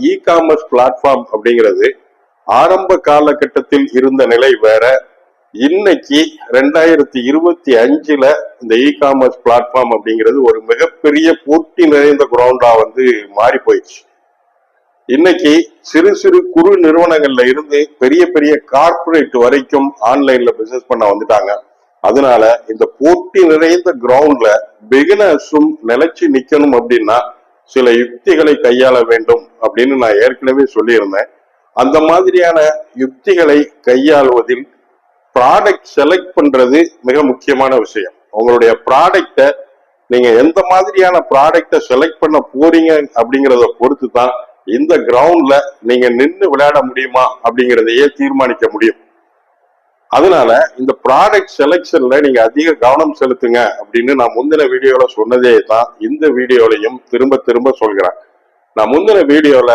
E commerce platform அப்படிங்கிறது ஆரம்ப காலகட்டத்தில் இருந்த நிலை வேற. இன்னைக்கு 2025ல இந்த இ காமர்ஸ் பிளாட்ஃபார்ம் அப்படிங்கிறது ஒரு மிகப்பெரிய போட்டி நிறைந்த கிரவுண்டா மாறி போயிடுச்சு. இன்னைக்கு சிறு சிறு குறு நிறுவனங்கள்ல இருந்து பெரிய பெரிய கார்பரேட் வரைக்கும் ஆன்லைன்ல பிசினஸ் பண்ண வந்துட்டாங்க. அதனால இந்த போட்டி நிறைந்த கிரவுண்ட்ல பிகினர்ஸும் நிலைச்சு நிக்கணும் அப்படின்னா சில யுக்திகளை கையாள வேண்டும் அப்படின்னு நான் ஏற்கனவே சொல்லியிருந்தேன். அந்த மாதிரியான யுக்திகளை கையாளுவதில் ப்ராடக்ட் செலக்ட் பண்றது மிக முக்கியமான விஷயம். உங்களுடைய ப்ராடக்ட நீங்க எந்த மாதிரியான ப்ராடக்ட செலக்ட் பண்ண போறீங்க அப்படிங்கிறத பொறுத்து தான் இந்த கிரவுண்ட்ல நீங்க நின்று விளையாட முடியுமா அப்படிங்கிறதையே தீர்மானிக்க முடியும். அதனால இந்த ப்ராடக்ட் செலக்ஷன்ல நீங்க அதிக கவனம் செலுத்துங்க அப்படின்னு நான் முந்தின வீடியோல சொன்னதே தான் இந்த வீடியோலையும் திரும்ப திரும்ப சொல்கிறேன். நான் முந்தின வீடியோல